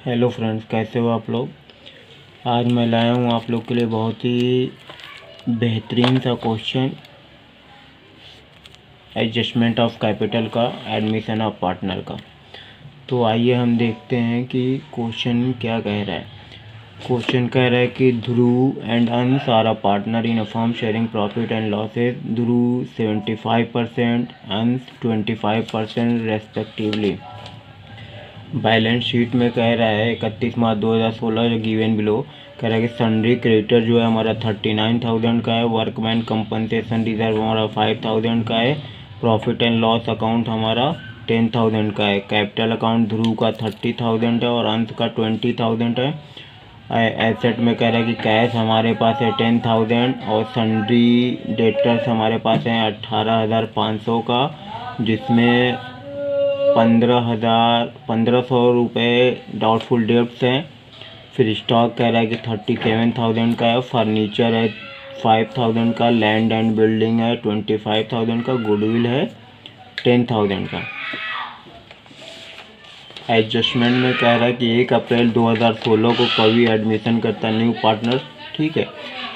Hello friends, कैसे हो आप लोग। आज मैं लाया हूँ आप लोग के लिए बहुत ही बेहतरीन सा क्वेश्चन एडजस्टमेंट ऑफ कैपिटल का, एडमिशन ऑफ पार्टनर का। तो आइए हम देखते हैं कि क्वेश्चन क्या कह रहा है। क्वेश्चन कह रहा है कि Dhruv and Ansh are a partner in a firm sharing profit and losses. Dhruv 75%, Ansh 25% respectively. Balance sheet में कह रहा है 31 मार्च 2016 जो गिवन बिलो कह रहा है कि सन्ड्री क्रेडिटर जो है हमारा 39,000 का है, वर्कमैन कंपनसेशन रिजर्व हमारा 5,000 का है, प्रॉफिट एंड लॉस अकाउंट हमारा 10,000 का है, कैपिटल अकाउंट ध्रुव का 30,000 है और अंश का 20,000 है। एसेट में कह रहा है कि कैश हमारे पास है 10,000 और सन्ड्री डेटर्स हमारे पास हैं 18,500 का, जिसमें 15,000 रुपये डाउटफुल डेब्ट्स हैं। फिर स्टॉक कह रहा है कि 37,000 का है, फर्नीचर है 5,000 का, लैंड एंड बिल्डिंग है 25,000 का, गुडविल है 10,000 का। एडजस्टमेंट में कह रहा है कि 1 अप्रैल 2016 को कवि एडमिशन करता न्यू पार्टनर, ठीक है।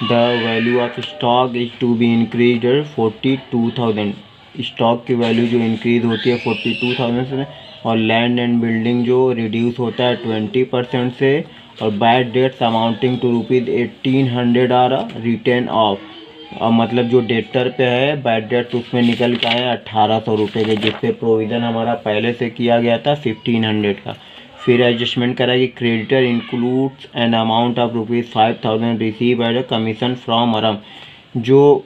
The value of stock is to be increase 42,000। Stock की वैल्यू जो इंक्रीज होती है 42,000 से, और लैंड एंड बिल्डिंग जो रिड्यूस होता है 20% से, और bad debts amounting to ₹1800 are return off. मतलब जो डेटर पे है बैड डेट्स उसमें निकल के आए 1,800 रुपये के, जिससे प्रोविज़न हमारा पहले से किया गया था 1,500 का। फिर एडजस्टमेंट करा कि creditor includes an amount of ₹5,000 receive as a commission from Aram. जो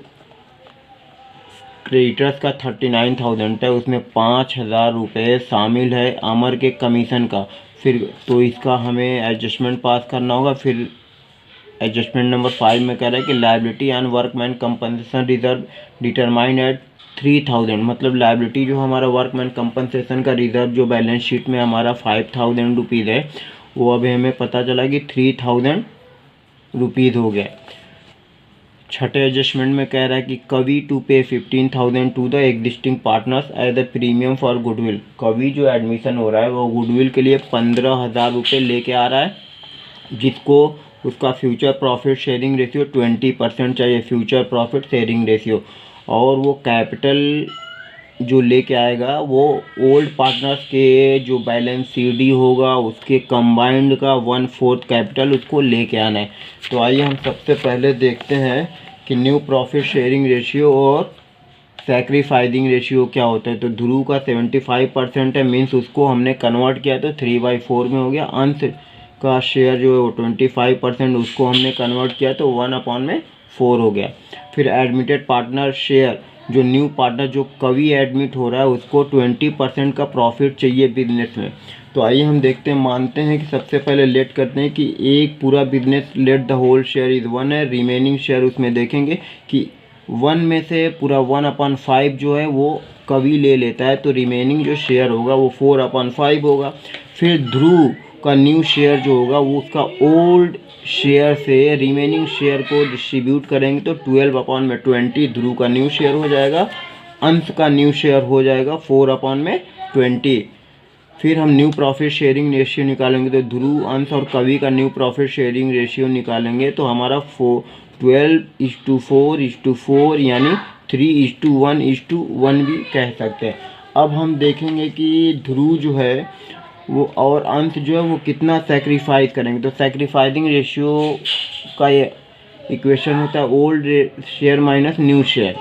क्रेडिटर्स का 39,000 है उसमें 5,000 रुपये शामिल है अमर के कमीशन का। फिर तो इसका हमें एडजस्टमेंट पास करना होगा। फिर एडजस्टमेंट नंबर 5 में कह रहा है कि liability and workman compensation reserve determine at 3,000। मतलब लायबिलिटी जो हमारा वर्कमैन कंपनसेशन का रिजर्व जो बैलेंस शीट में हमारा 5,000 रुपीज़ है, वो अभी हमें पता चला कि 3,000 रुपीज़ हो गया। छठे एडजस्टमेंट में कह रहा है कि कवि to pay 15,000 to the existing partners as the premium for goodwill. Kavi जो एडमिशन हो रहा है वो गुडविल के लिए 15,000 रुपये लेके आ रहा है, जिसको उसका फ्यूचर प्रॉफिट शेयरिंग रेशियो 20% चाहिए, फ्यूचर प्रॉफिट शेयरिंग रेशियो। और वो कैपिटल जो लेके आएगा वो ओल्ड पार्टनर्स के जो बैलेंस सीडी होगा उसके कंबाइंड का 1/4 कैपिटल उसको लेके आना है। तो आइए हम सबसे पहले देखते हैं कि न्यू प्रॉफिट शेयरिंग रेशियो और सैक्रिफाइसिंग रेशियो क्या होता है। तो ध्रुव का 75% है, मीन्स उसको हमने कन्वर्ट किया तो 3/4 में हो गया। अंश का शेयर जो है वो 25%, उसको हमने कन्वर्ट किया तो 1/4 हो गया। फिर एडमिटेड पार्टनर शेयर, जो न्यू पार्टनर जो कवि एडमिट हो रहा है उसको 20% का प्रॉफिट चाहिए बिजनेस में। तो आइए हम देखते हैं, मानते हैं कि सबसे पहले लेट करते हैं कि एक पूरा business let the whole share is 1 है, रिमेनिंग शेयर उसमें देखेंगे कि 1 में से पूरा 1/5 जो है वो कवि ले लेता है, तो रिमेनिंग जो शेयर होगा वो 4/5 होगा। फिर ध्रुव का न्यू शेयर जो होगा वो उसका ओल्ड शेयर से रिमेनिंग शेयर को डिस्ट्रीब्यूट करेंगे तो 12/20 ध्रुव का न्यू शेयर हो जाएगा, अंश का न्यू शेयर हो जाएगा 4/20। फिर हम न्यू प्रॉफिट शेयरिंग रेशियो निकालेंगे तो ध्रुव, अंश और कवि का न्यू प्रॉफिट शेयरिंग रेशियो निकालेंगे तो हमारा 12:4:4 यानी 3:1:1 भी कह सकते हैं। अब हम देखेंगे कि ध्रुव जो है वो और अंश जो है वो कितना सेक्रीफाइस करेंगे। तो सेक्रीफाइसिंग रेशियो का ये इक्वेशन होता है old share minus new share.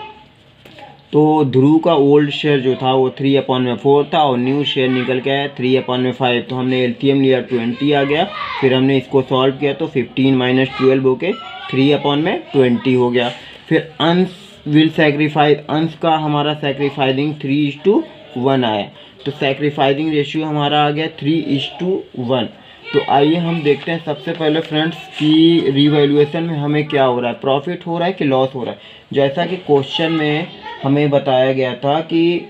तो ध्रुव का ओल्ड शेयर जो था वो 3/4 था और न्यू शेयर निकल के आया 3/5। तो हमने एलसीएम लिया 20 आ गया। फिर हमने इसको सॉल्व किया तो 15 - 12 होके 3/20 हो गया। फिर अंश विल सेक्रीफाइस, अंश का हमारा सेक्रीफाइसिंग 3:1 आया, तो सेक्रीफाइसिंग रेशियो हमारा आ गया 3:1। तो आइए हम देखते हैं सबसे पहले फ्रेंड्स कि रिवैल्यूएशन में हमें क्या हो रहा है, प्रॉफिट हो रहा है कि लॉस हो रहा है। जैसा कि क्वेश्चन में हमें बताया गया था कि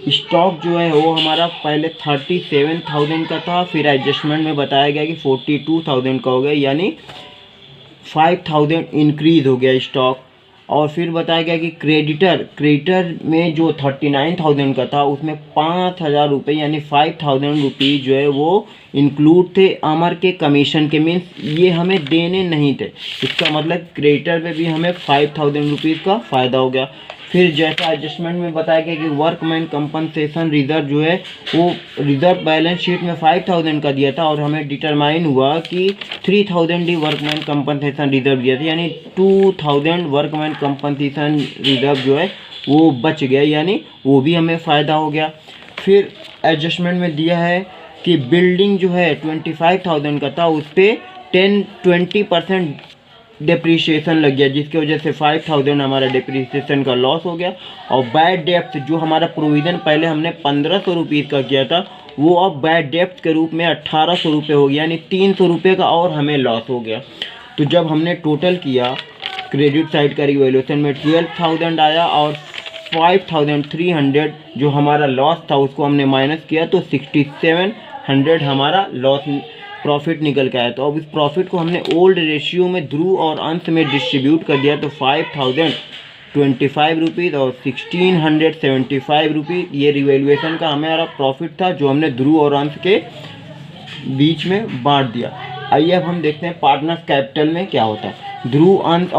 स्टॉक जो है वो हमारा पहले 37,000 का था, फिर एडजस्टमेंट में बताया गया कि 42,000 का हो गया, यानी 5,000 इंक्रीज हो गया स्टॉक। और फिर बताया गया कि क्रेडिटर में जो 39,000 का था उसमें 5,000 रुपये यानी 5,000 रुपीज़ जो है वो इंक्लूड थे अमर के कमीशन के, मीन्स ये हमें देने नहीं थे। इसका मतलब क्रेडिटर पे भी हमें 5,000 रुपीज़ का फ़ायदा हो गया। फिर जैसा एडजस्टमेंट में बताया गया कि वर्कमैन कंपनसेशन रिजर्व जो है वो रिजर्व बैलेंस शीट में 5,000 का दिया था और हमें डिटरमाइन हुआ कि 3,000 ही वर्कमैन कंपनसेशन रिजर्व दिया था, यानी 2,000 वर्कमैन कंपनसेशन रिजर्व जो है वो बच गया, यानी वो भी हमें फ़ायदा हो गया। फिर एडजस्टमेंट में दिया है कि बिल्डिंग जो है 25,000 का था, उस पर 20% डिप्रिशिएशन लग गया, जिसकी वजह से 5,000 हमारा डिप्रिशिएशन का लॉस हो गया। और बैड डेप्थ जो हमारा प्रोविज़न पहले हमने 1,500 रुपीज़ का किया था वो अब बैड डेप्थ के रूप में 1,800 रुपये हो गया, यानी 300 रुपये का और हमें लॉस हो गया। तो जब हमने टोटल किया क्रेडिट साइड का रिवैल्यूएशन में 12,000 आया और 5,300 जो हमारा लॉस था उसको हमने माइनस किया तो 6,700 हमारा लॉस प्रॉफिट निकल के आया। तो अब इस प्रॉफिट को हमने ओल्ड रेशियो में ध्रुव और अंश में डिस्ट्रीब्यूट कर दिया, तो 5,025 रुपीज़ और 1,675 रुपीज़ ये रिवैल्यूएशन का हमारा प्रॉफिट था जो हमने ध्रुव और अंश के बीच में बांट दिया। आइए अब हम देखते हैं पार्टनर्स कैपिटल में क्या होता है। ध्रुव, अंश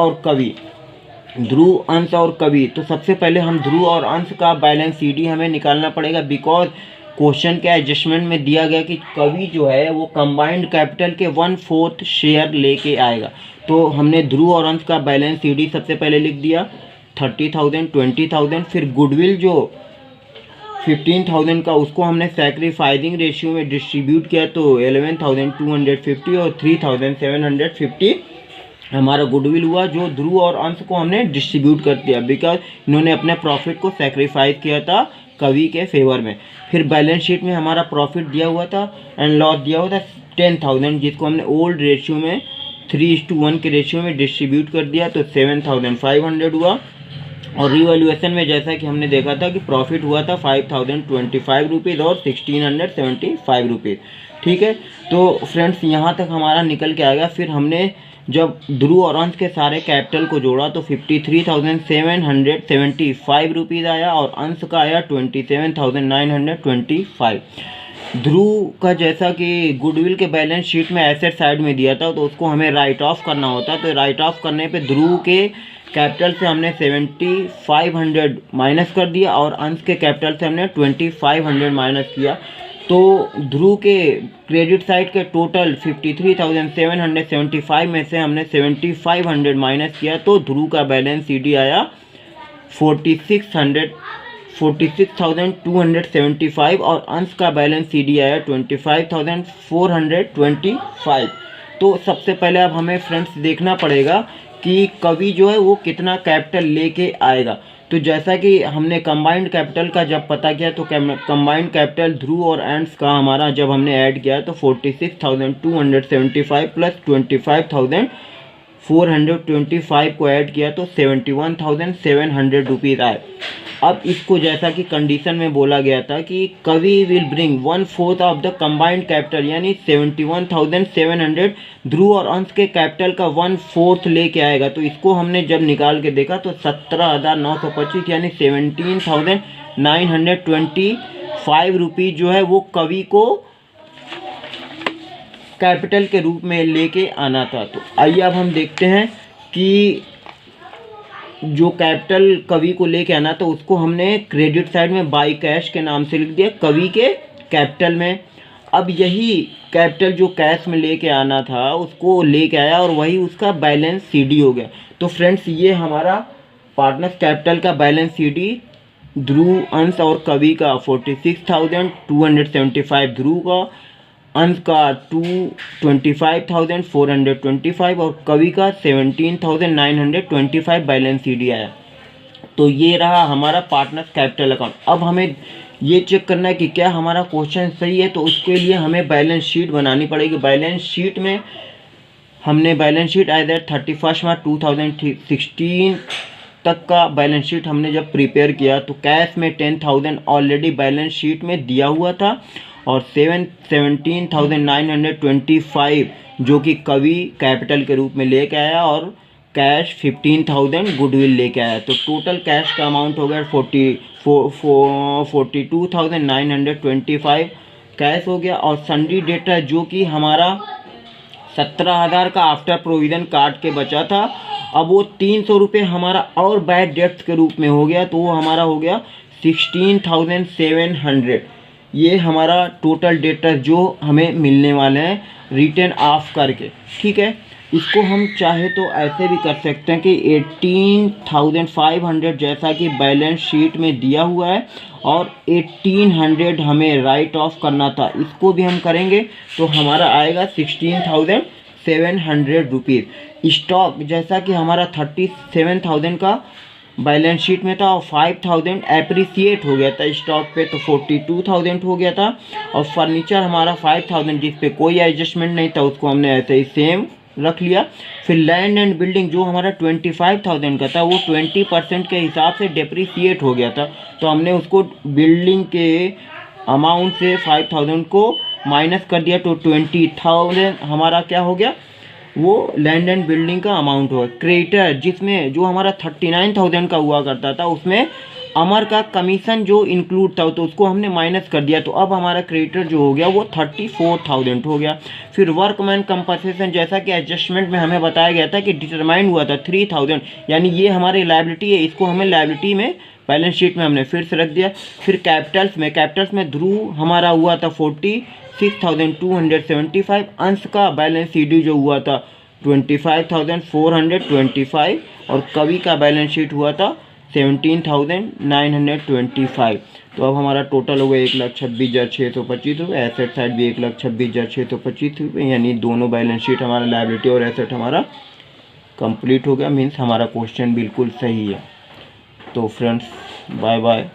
और कवि। तो सबसे पहले हम ध्रुव और अंश का बैलेंस सीडी हमें निकालना पड़ेगा, बिकॉज क्वेश्चन के एडजस्टमेंट में दिया गया कि कवि जो है वो कंबाइंड कैपिटल के 1/4 शेयर लेके आएगा। तो हमने ध्रुव और अंश का बैलेंस सीडी सबसे पहले लिख दिया 30,000, 20,000। फिर गुडविल जो 15,000 का उसको हमने सैक्रिफाइसिंग रेशियो में डिस्ट्रीब्यूट किया, तो 11,250 और 3,750 हमारा गुडविल हुआ जो ध्रुव और अंश को हमने डिस्ट्रीब्यूट कर दिया, बिकॉज इन्होंने अपने प्रॉफिट को सैक्रिफाइस किया था कवि के फेवर में। फिर बैलेंस शीट में हमारा प्रॉफिट दिया हुआ था एंड लॉस दिया हुआ था 10,000, जिसको हमने ओल्ड रेशियो में 3:1 के रेशियो में डिस्ट्रीब्यूट कर दिया, तो 7,500 हुआ। और रिवैल्यूएशन में जैसा कि हमने देखा था कि प्रॉफिट हुआ था 5,025 रुपीज़ और 1,675 रुपीज़। ठीक है, तो फ्रेंड्स यहाँ तक हमारा निकल के आ गया। फिर हमने जब ध्रुव और अंश के सारे कैपिटल को जोड़ा तो 53,775 रुपीज़ आया और अंश का आया 27,925। ध्रुव का जैसा कि गुडविल के बैलेंस शीट में एसेट साइड में दिया था तो उसको हमें राइट ऑफ करना होता, तो राइट ऑफ करने पे ध्रुव के कैपिटल से हमने 7,500 माइनस कर दिया और अंश के कैपिटल से हमने 2,500 माइनस किया। तो ध्रुव के क्रेडिट साइड के टोटल 53,775 में से हमने 7,500 माइनस किया, तो ध्रुव का बैलेंस सीडी आया 46,275 और अंश का बैलेंस सीडी आया 25,425। तो सबसे पहले अब हमें फ्रेंड्स देखना पड़ेगा कि कवि जो है वो कितना कैपिटल लेके आएगा। तो जैसा कि हमने कंबाइंड कैपिटल का जब पता किया तो कंबाइंड कैपिटल ध्रुव और अंश का हमारा जब हमने ऐड किया तो 46,275 प्लस 25,425 को ऐड किया तो 71,700 रुपीज़ आए। अब इसको जैसा कि कंडीशन में बोला गया था कि कवि will bring 1/4 of the combined capital यानी 71,700 ध्रुव और अंश के कैपिटल का 1/4 लेके आएगा। तो इसको हमने जब निकाल के देखा तो 17,925 यानी 17,925 रुपीज़ जो है वो कवि को कैपिटल के रूप में लेके आना था। तो आइए अब हम देखते हैं कि जो कैपिटल कवि को लेके आना तो उसको हमने क्रेडिट साइड में बाई कैश के नाम से लिख दिया कवि के कैपिटल में। अब यही कैपिटल जो कैश में लेके आना था उसको लेके आया और वही उसका बैलेंस सीडी हो गया। तो फ्रेंड्स ये हमारा पार्टनर्स कैपिटल का बैलेंस सीडी ध्रुव, अंश और कवि का 46,275 ध्रुव का, अंश का 25,425 और कवि का 17,925 बैलेंस सीडी आया। तो ये रहा हमारा पार्टनर्स कैपिटल अकाउंट। अब हमें ये चेक करना है कि क्या हमारा क्वेश्चन सही है, तो उसके लिए हमें बैलेंस शीट बनानी पड़ेगी। बैलेंस शीट में हमने बैलेंस शीट आइदर 31 मार्च 2016 तक का बैलेंस शीट हमने जब प्रिपेयर किया तो कैश में 10,000 ऑलरेडी बैलेंस शीट में दिया हुआ था और 17,925 जो कि कवि कैपिटल के रूप में लेके आया और कैश 15,000 गुडविल लेके आया, तो टोटल कैश का अमाउंट हो गया 42,925 कैश हो गया। और सन्डी डेटर जो कि हमारा 17,000 का आफ्टर प्रोविज़न काट के बचा था, अब वो 300 रुपये हमारा और बैड डेट्स के रूप में हो गया, तो वो हमारा हो गया 16,700। ये हमारा टोटल डेटर जो हमें मिलने वाले हैं रिटर्न ऑफ करके, ठीक है। इसको हम चाहे तो ऐसे भी कर सकते हैं कि 18,500 जैसा कि बैलेंस शीट में दिया हुआ है और 1800 हमें राइट ऑफ करना था, इसको भी हम करेंगे तो हमारा आएगा 16,700 रुपीज़। स्टॉक जैसा कि हमारा 37,000 का बैलेंस शीट में था और 5,000 एप्रिसिएट हो गया था स्टॉक पे, तो 42,000 हो गया था। और फर्नीचर हमारा 5,000 जिस पे कोई एडजस्टमेंट नहीं था, उसको हमने ऐसे ही सेम रख लिया। फिर लैंड एंड बिल्डिंग जो हमारा 25,000 का था, वो 20% के हिसाब से डेप्रिसिएट हो गया था, तो हमने उसको बिल्डिंग के अमाउंट से 5,000 को माइनस कर दिया, तो 20,000 हमारा क्या हो गया, वो लैंड एंड बिल्डिंग का अमाउंट हुआ। क्रेडिटर जिसमें जो हमारा 39,000 का हुआ करता था, उसमें अमर का कमीशन जो इंक्लूड था, तो उसको हमने माइनस कर दिया, तो अब हमारा क्रेडिटर जो हो गया वो 34,000 हो गया। फिर वर्कमैन कंपनसेशन जैसा कि एडजस्टमेंट में हमें बताया गया था कि डिटरमाइन हुआ था 3,000, यानी ये हमारी लायबिलिटी है, इसको हमें लायबिलिटी में बैलेंस शीट में हमने फिर से रख दिया। फिर कैपिटल्स में ध्रुव हमारा हुआ था 46,275, अंश का बैलेंस सीडी जो हुआ था 25,425 और कवि का बैलेंस शीट हुआ था 17,925। तो अब हमारा टोटल हो गया 1,26,625 रुपये। एसेट साइड भी 1,26,625 रुपये, यानी दोनों बैलेंस शीट हमारा लायबिलिटी और एसेट हमारा कंप्लीट हो गया। मीन्स हमारा क्वेश्चन बिल्कुल सही है। तो फ्रेंड्स बाय बाय।